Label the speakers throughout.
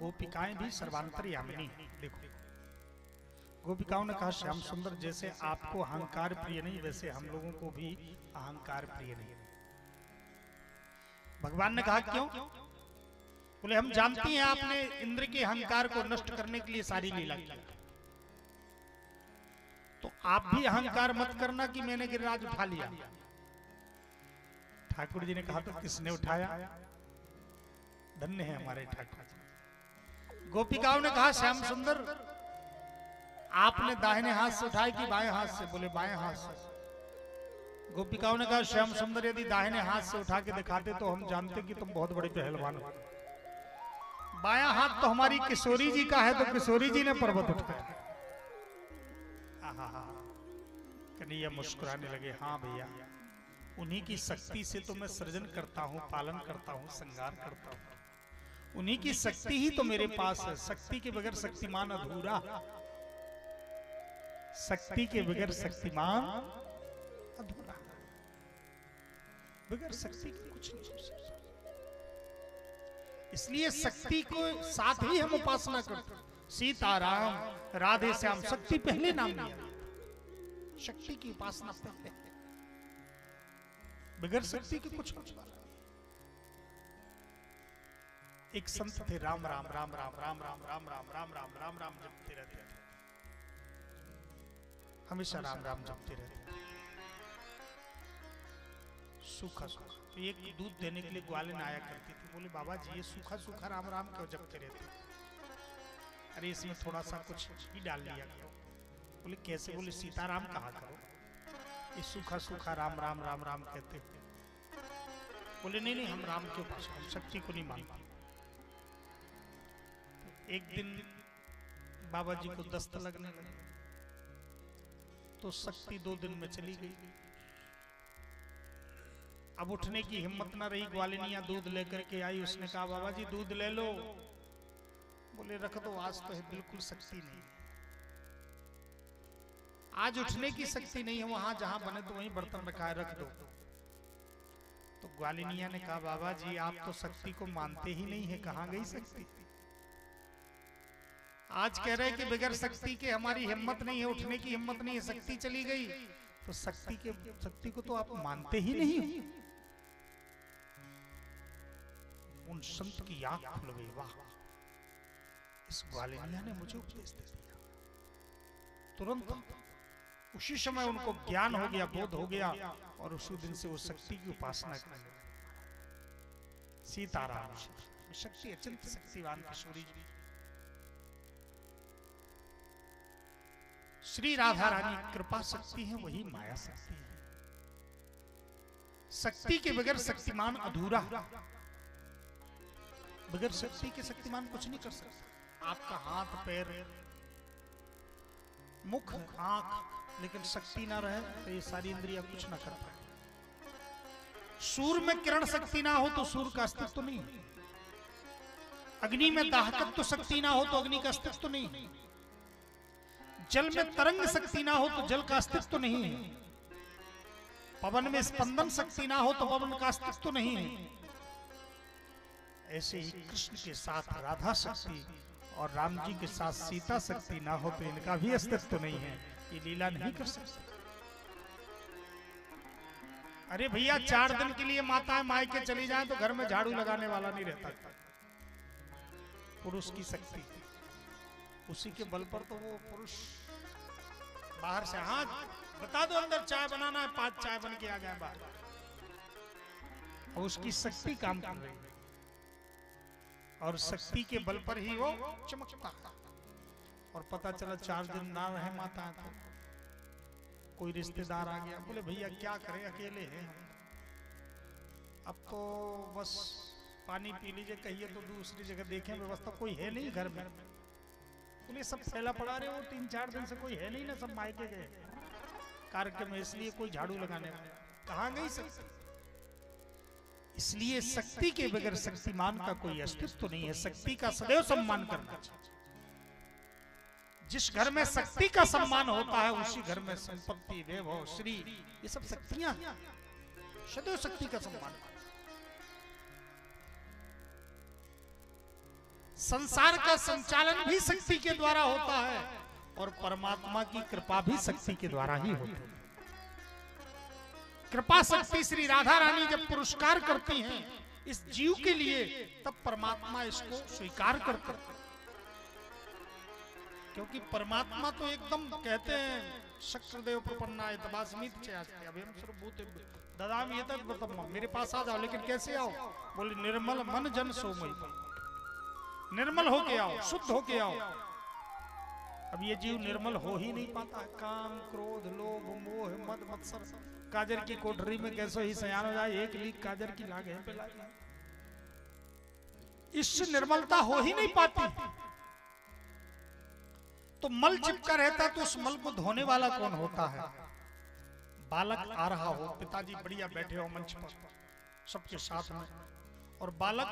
Speaker 1: गोपिकाएं भी सर्वांतर्यामिनी। देखो गोपिकाओं ने कहा श्याम सुंदर जैसे आपको अहंकार प्रिय नहीं, वैसे हम लोगों को भी अहंकार प्रिय नहीं। भगवान ने कहा क्यों? बोले हम जानती हैं आपने इंद्र के अहंकार को नष्ट करने के लिए सारी लीला की, तो आप भी अहंकार मत करना कि मैंने गिरिराज उठा लिया। ठाकुर जी ने कहा तो किसने उठाया? धन्य है हमारे ठाकुर जी। गोपिकाओं ने कहा श्याम सुंदर आपने दाहिने हाथ से उठाया कि बाएं हाथ से? बोले बाएं हाथ से। गोपिकाओं ने कहा श्याम सुंदर यदि दाहिने हाथ से उठा के दिखाते तो हम जानते कि तुम बहुत बड़े पहलवान हो। बायां हाथ तो हमारी किशोरी जी का है, तो किशोरी जी ने पर्वत उठाया। कन्हैया मुस्कुराने लगे, हाँ भैया उन्हीं की शक्ति से तो मैं सृजन करता हूँ, पालन करता हूँ, श्रृंगार करता हूँ। उन्हीं की शक्ति ही तो मेरे पास है। शक्ति के बगैर शक्तिमान अधूरा, शक्ति के बगैर शक्तिमान अधूरा, बगैर शक्ति के कुछ नहीं हो सकता। इसलिए शक्ति को साथ ही हम उपासना करते हैं। सीताराम राधे श्याम, शक्ति पहले नाम लिया, शक्ति की उपासना पहले, बगैर शक्ति के कुछ नहीं। एक संत थे राम राम राम राम राम राम राम राम राम राम राम राम जपते रहते थे, हमेशा राम राम जपते रहते थे। सूखा सूखा तो एक दूध देने के लिए ग्वालिन आया करती थी। बोले बाबा जी ये सूखा सूखा राम राम क्यों जपते रहते? अरे इसमें थोड़ा सा कुछ ही डाल लिया करो। बोले कैसे? बोले सीताराम कहा करो, ये सूखा सूखा राम राम राम राम कहते हैं। बोले नहीं नहीं हम राम के उपासक, हम शक्ति को नहीं मानते। तो एक दिन बाबा जी को दस्त लगने लगे, तो शक्ति 2 दिन में चली गई। अब उठने की हिम्मत न रही, ग्वालिनिया दूध लेकर के आई। उसने कहा बाबा जी दूध ले लो। बोले रख दो, आज तो है बिल्कुल शक्ति नहीं, आज उठने की शक्ति नहीं है, वहां जहां बने तो वहीं बर्तन रखा है, रख दो। तो ग्वालिनिया ने कहा बाबा जी आप तो शक्ति को मानते ही नहीं है, कहां गई शक्ति? आज कह रहे हैं कि बगैर शक्ति के हमारी हिम्मत नहीं है, उठने की हिम्मत नहीं है, शक्ति चली गई। तो शक्ति को तो आप मानते ही नहीं। उन संत की आंख खुल गई, वाह इस ग्वालिनिया ने मुझे उपदेश दे दिया। तुरंत उसी समय उनको ज्ञान हो गया, बोध हो गया, और उसी दिन से वो शक्ति की उपासना करने लगे। सीताराम शक्ति अत्यंत शक्तिवान किशोरी जी। श्री राधा रानी कृपा शक्ति है, वही माया शक्ति है। शक्ति के बगैर शक्तिमान अधूरा, बगैर शक्ति के शक्तिमान कुछ नहीं कर सकता। आपका हाथ पैर मुख आंख, लेकिन शक्ति ना रहे तो ये सारी इंद्रियां कुछ ना कर पाए। सूर्य में किरण शक्ति ना हो तो सूर्य का अस्तित्व तो नहीं, अग्नि में दाहकत्व शक्ति ना हो तो अग्नि का अस्तित्व तो नहीं, जल में तरंग शक्ति ना हो तो जल का अस्तित्व तो नहीं है, पवन में स्पंदन शक्ति ना हो तो पवन का अस्तित्व तो नहीं है। ऐसे ही कृष्ण के साथ राधा शक्ति और राम जी के साथ सीता शक्ति ना हो तो इनका भी अस्तित्व तो नहीं है, ये लीला नहीं कर सकते। अरे भैया 4 दिन के लिए माताएं मायके चली जाएं तो घर में झाड़ू लगाने वाला नहीं रहता। पुरुष की शक्ति, उसी के बल पर तो वो पुरुष बाहर से हाथ बता दो अंदर चाय बनाना है, 5 चाय बन के आ जाए बाहर, और उसकी शक्ति काम कर रही है, और शक्ति के बल पर ही वो चमकता है। और पता चला 4 दिन ना रहे माता तो कोई रिश्तेदार आ गया, बोले भैया क्या करें अकेले हैं, अब तो बस पानी पी लीजिए, कहिए तो दूसरी जगह देखें, व्यवस्था कोई है नहीं घर में। बोले सब फैला पड़ा रहे हो, 3-4 दिन से कोई है नहीं ना, सब मायके गए कार्यक्रम में, इसलिए कोई झाड़ू लगाने कहाँ गई शक्ति। इसलिए शक्ति के बगैर शक्तिमान का कोई अस्तित्व तो नहीं है। शक्ति का सदैव सम्मान करना चाहिए। जिस घर में शक्ति का सम्मान होता है उसी घर में संपत्ति वैभव श्री ये सब शक्तियां सदैव शक्ति का सम्मान। संसार का संचालन भी शक्ति के द्वारा होता है और परमात्मा की कृपा भी शक्ति के द्वारा ही होती है। कृपा शक्ति श्री राधा रानी जब पुरस्कार करती हैं इस जीव के लिए, तब परमात्मा इसको स्वीकार करते हैं। क्योंकि परमात्मा तो एकदम कहते हैं शक्रदेव प्रपन्नाय तबास्मित चयास्ते अभयम सर्वभूते ददामि एतत् व्रतम, मेरे पास आ जाओ। लेकिन कैसे आओ? बोले निर्मल मन जन सोमय, निर्मल होके आओ, शुद्ध होके आओ। अब ये जीव निर्मल हो ही नहीं पाता है। काम, क्रोध, लोभ, मोह, मद, मत्सर, काजर की कोठरी में कैसे ही सयान हो जाए, एक लीक काजर की लागे पे लागे, इससे निर्मलता हो ही नहीं पाती। तो मल चिपका रहता तो उस मल को धोने वाला कौन होता है? बालक आ रहा हो, पिताजी बढ़िया बैठे हो मंच पर सबके साथ में, और बालक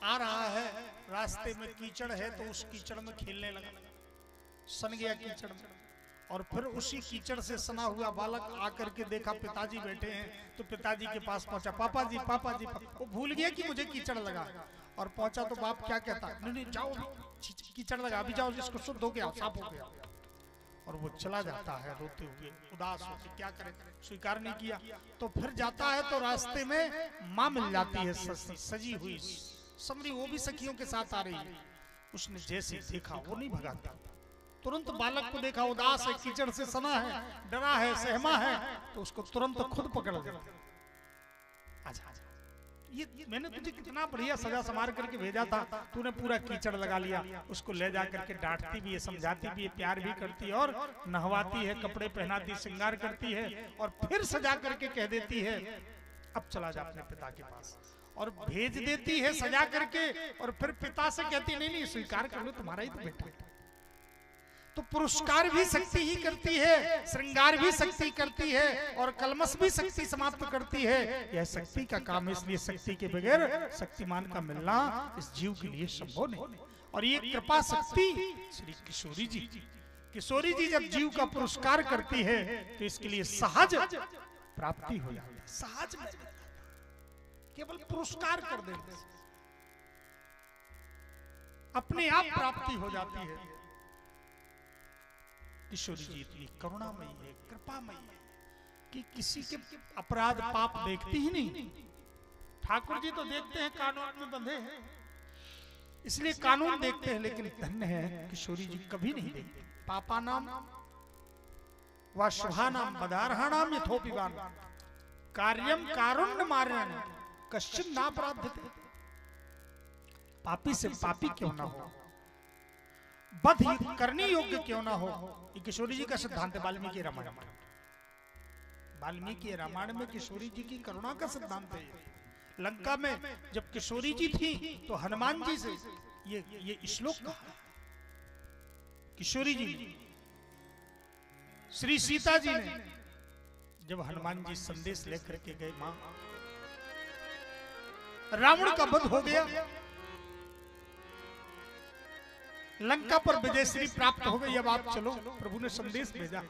Speaker 1: आ रहा है, रास्ते में कीचड़ है तो उस कीचड़ में खेलने लगा, सन गया कीचड़ में, और फिर उसी कीचड़ से सना हुआ बालक आकर के देखा पिताजी बैठे हैं तो पिताजी के पास पहुंचा, पापा जी पापा जी। वो भूल गया कि मुझे कीचड़ लगा, और पहुंचा तो बाप क्या कहता, नहीं नहीं जाओ, कीचड़ लगा, अभी जाओ, जिसको शुद्ध हो गया, साफ हो गया। और वो चला जाता है रोते हुए, उदास होकर, क्या करे, स्वीकार नहीं किया। तो फिर जाता है तो रास्ते में माँ मिल जाती है सजी हुई समरी, वो भी सखियों के साथ आ रही है। उसने जैसे देखा वो नहीं भगाता, तुरंत बालक को देखा उदास है, कीचड़ से सना है, डरा है, सहमा है, तो उसको तुरंत खुद पकड़ लेता। आजा आजा, ये मैंने तुझे कितना बढ़िया सजा संवार करके भेजा था, तूने पूरा कीचड़ लगा लिया। उसको ले जा करके डांटती भी है, समझाती भी है, प्यार भी करती है, और नहवाती है, कपड़े पहनाती, श्रृंगार करती है, और फिर सजा करके कह देती है अब चला जा अपने पिता के पास, और भेज देती है सजा करके। और फिर पिता से कहती नहीं नहीं स्वीकार कर लो, तुम्हारा ही तो बेटा है। तो पुरस्कार भी शक्ति ही करती है, श्रृंगार भी शक्ति करती है, और कलमश भी शक्ति समाप्त करती है। यह शक्ति का काम है, इसलिए शक्ति के बगैर शक्तिमान का मिलना इस जीव के लिए संभव नहीं। और ये कृपा शक्ति श्री किशोरी जी, किशोरी जी जब जीव का पुरस्कार करती है तो इसके लिए सहज प्राप्ति हो जाती है। सहज में केवल पुरस्कार कर देने से अपने आप प्राप्ति हो जाती है। किशोरी जी इतनी करुणामयी है, कृपामयी है कि किसी के अपराध पाप देखती ही नहीं। ठाकुर जी तो देखते हैं, कानून में बंधे हैं इसलिए कानून देखते हैं, लेकिन धन्य है किशोरी जी कभी नहीं देखते। पापा नाम व शुभा नाम बदारहा नाम यथोपिवान कार्यम कारुण्य मार्यान कश्चिन ना प्राप्यते। पापी से पापी क्यों ना हो, बध करने योग्य क्यों ना हो, ये किशोरी जी का सिद्धांत है। वाल्मीकि रामायण में, वाल्मीकि रामायण में किशोरी जी की करुणा का सिद्धांत है। लंका में जब किशोरी जी थी तो हनुमान जी से ये श्लोक कहा। किशोरी जी, श्री सीता जी ने जब हनुमान जी संदेश लेकर के गए, मां रावण का वध हो गया, लंका पर विजयश्री प्राप्त हो गई, अब आप चलो। प्रभु ने संदेश भेजा।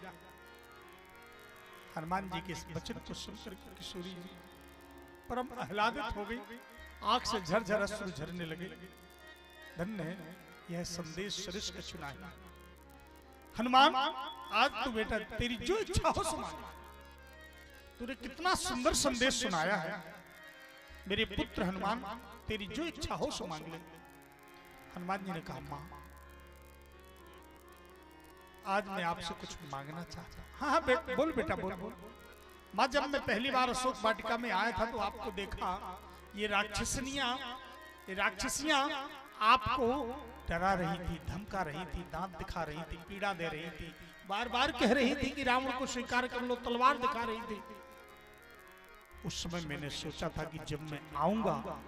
Speaker 1: हनुमान जी के इस वचन को सुनकर किशोरी जी परम आह्लादित हो गई, आंख से झरझर अश्रु झरने लगे। धन्य है यह संदेश सरिष्ठ का चुना है। हनुमान आज तू बेटा तेरी जो इच्छा हो सुना, तूने कितना सुंदर संदेश सुनाया है। मेरे पुत्र हनुमान तेरी जो इच्छा हो सो मांग ले। हनुमान जी ने कहा मां आज मैं आपसे कुछ मांगना चाहता हूं। हाँ हाँ बोल बेटा बोल बोल। माँ जब मैं पहली बार अशोक वाटिका में आया था तो आपको देखा, ये राक्षसियां आपको डरा रही थी, धमका रही थी, दांत दिखा रही थी, पीड़ा दे रही थी, बार बार कह रही थी कि रावण को स्वीकार कर लो, तलवार दिखा रही थी। उस समय मैंने सोचा था कि जब मैं आऊंगा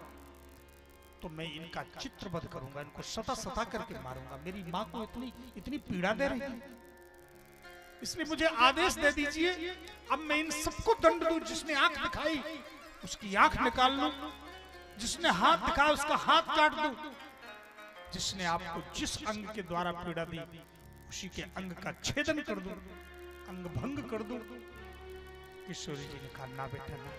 Speaker 1: तो मैं इनका चित्रवध करूंगा, इनको सता सता करके मारूंगा। मेरी माँ को इतनी पीड़ा दे रही थी, इसलिए मुझे आदेश दे दीजिए अब मैं इन सबको दंड दूं। जिसने आंख दिखाई उसकी आंख निकाल लूं, जिसने हाथ दिखाया उसका हाथ काट दूं, जिसने आपको जिस अंग के द्वारा पीड़ा दी उसी के अंग का छेदन कर दूं, अंग भंग कर दूं। किशोरी जी ने कहा ना बेटा ना,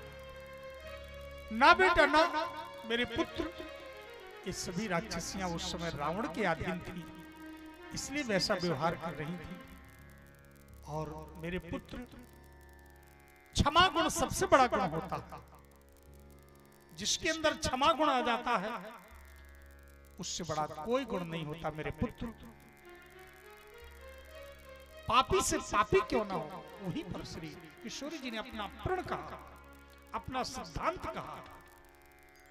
Speaker 1: ना बेटा ना, मेरे पुत्र ये सभी राक्षसियां उस समय रावण के अधीन थी, इसलिए वैसा व्यवहार कर रही थी। और मेरे पुत्र, क्षमा गुण सबसे बड़ा गुण होता है। जिसके अंदर क्षमा गुण आ जाता है उससे बड़ा कोई गुण नहीं होता मेरे पुत्र। पापी से पापी क्यों ना हो, वहीं पर श्री किशोरी जी ने अपना प्रण कहा, अपना सिद्धांत कहा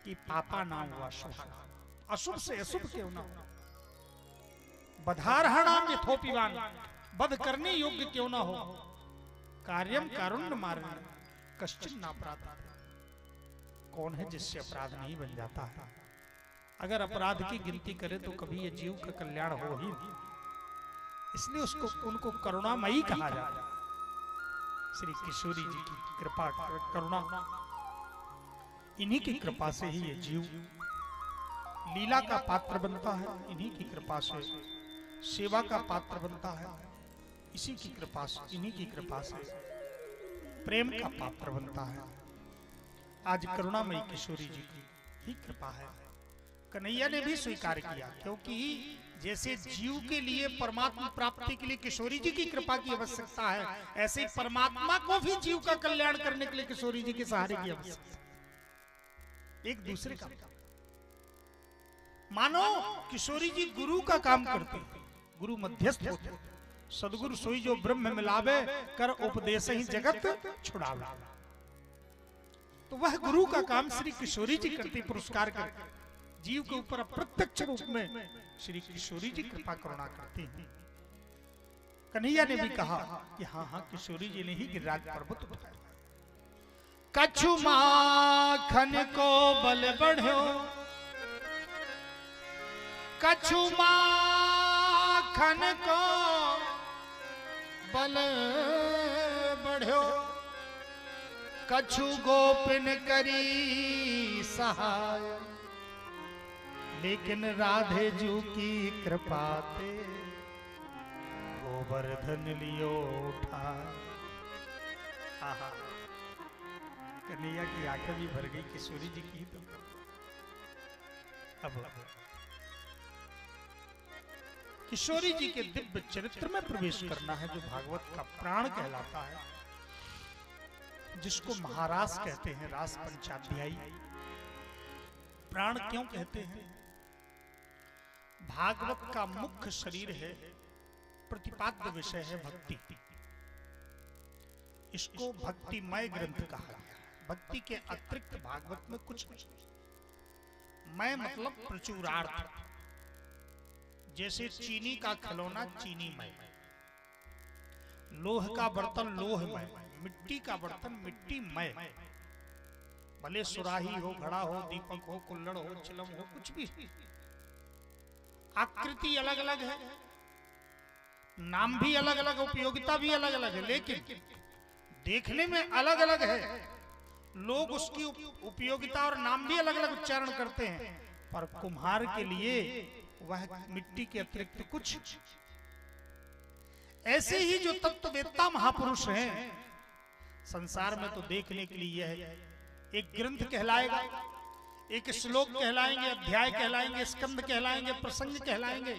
Speaker 1: कि पापा ना हुआ शुभ, अशुभ से अशुभ क्यों ना हो। बधारहणाम यथोपिवान, वध करने योग्य क्यों ना हो। कार्यम कारुण्य मारण कश्चिन ना अपराध। कौन है जिससे अपराध नहीं बन जाता है। अगर अपराध की गिनती करें तो कभी ये जीव का कल्याण हो ही नहीं, इसलिए उसको उनको करुणामयी कहा जाता है। श्री किशोरी जी की कृपा करुणा, इन्हीं की कृपा से ही ये जीव लीला का पात्र बनता है, इन्हीं की कृपा से सेवा का पात्र बनता है, इसी की कृपा से, इन्हीं की कृपा से प्रेम का पात्र बनता है। आज करुणामयी किशोरी जी की ही कृपा है। कन्हैया ने भी स्वीकार किया, क्योंकि जैसे जीव के लिए परमात्मा प्राप्ति के लिए किशोरी जी की कृपा की आवश्यकता है, ऐसे परमात्मा को भी जीव का कल्याण करने के लिए किशोरी जी के सहारे की आवश्यकता है। एक दूसरे का मानो किशोरी जी गुरु का काम करते, गुरु मध्यस्थ होते। सदगुरु सोई जो ब्रह्म मिलावे, कर उपदेश ही जगत छुड़ावे। तो वह गुरु का काम श्री किशोरी जी करती, पुरस्कार करके जीव के ऊपर अप्रत्यक्ष रूप में श्री किशोरी जी कृपा करुणा करती हैं। कन्हैया ने भी कहा कि हाँ हाँ, किशोरी जी ने ही गिरिराज पर्वत उठाया। कछु माखन को बल बढ़ो, कछु माखन को बल बढ़ो, कछु गोपिन करी सहाय, लेकिन राधे जू की कृपा ते गोवर्धन लियो उठा। आहा, कन्हैया की आंखें भी भर गई किशोरी जी की। तो अब किशोरी जी के दिव्य चरित्र में प्रवेश करना है, जो भागवत का प्राण कहलाता है, जिसको महारास कहते हैं, रास पंचाध्यायी। प्राण क्यों कहते हैं? भागवत का मुख्य शरीर है, प्रतिपाद्य विषय है भक्ति। इसको भक्तिमय ग्रंथ कहा गया है। भक्ति के अतिरिक्त भागवत में कुछ नहीं। मय मतलब प्रचुरार्थ। जैसे चीनी का खिलौना चीनीमय, लोह का बर्तन लोहमय, मिट्टी का बर्तन मिट्टीमय। भले सुराही हो, घड़ा हो, दीपक हो, कुल्हड़ हो, चिलम हो, कुछ भी, आकृति अलग अलग है, नाम भी अलग अलग, उपयोगिता भी अलग अलग है, लेकिन देखने में अलग अलग है। लोग उसकी उपयोगिता और नाम भी अलग अलग उच्चारण करते हैं, पर कुम्हार के लिए वह मिट्टी के अतिरिक्त कुछ। ऐसे ही जो तत्ववेत्ता महापुरुष हैं संसार में, तो देखने के लिए यह एक ग्रंथ कहलाएगा, एक श्लोक कहलाएंगे, अध्याय कहलाएंगे, स्कंद कहलाएंगे, प्रसंग कहलाएंगे,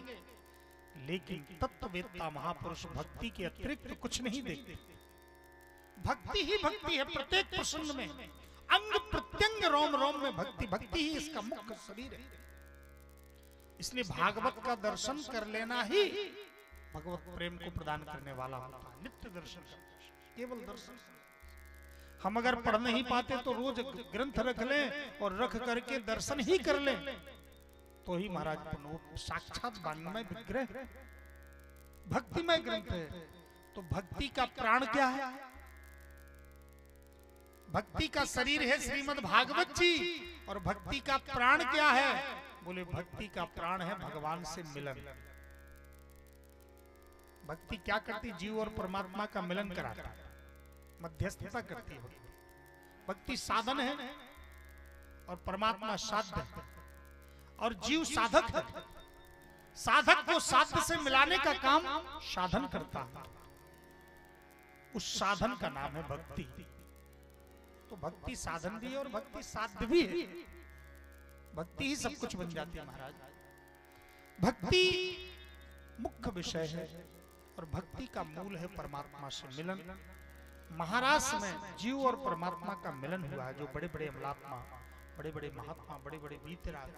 Speaker 1: लेकिन तत्ववेत्ता महापुरुष भक्ति के अतिरिक्त कुछ नहीं देखते। भक्ति ही भक्ति है, प्रत्येक प्रसंग में, अंग प्रत्यंग, रोम रोम में भक्ति। भक्ति ही इसका मुख्य शरीर है। इसलिए भागवत का दर्शन कर लेना ही भगवत प्रेम को प्रदान करने वाला होता है। नित्य दर्शन, केवल दर्शन। हम अगर पढ़ नहीं पाते तो रोज ग्रंथ रख लें और रख करके दर्शन ही कर लें, तो ही महाराज साक्षात वांग्मय विग्रह, भक्तिमय ग्रंथ है। तो भक्ति का प्राण क्या है? भक्ति का शरीर है श्रीमद् भागवत जी, और भक्ति का प्राण क्या है? बोले भक्ति का प्राण है भगवान से मिलन। भक्ति क्या करती? जीव और परमात्मा का मिलन कराता है, मध्यस्थता करती है। भक्ति साधन है और परमात्मा साध्य है, और जीव साधक है। साधक को साध्य से मिलाने का काम साधन करता है। उस साधन का नाम है भक्ति। तो भक्ति साधन भी है और भक्ति साध्य भी है। भक्ति ही सब कुछ बन जाती है महाराज। भक्ति मुख्य विषय है और भक्ति का मूल है परमात्मा से मिलन। महाराज में जीव और परमात्मा का मिलन हुआ है। जो बड़े बड़े अमलात्मा, बड़े बड़े महात्मा, बड़े बड़े वीतराग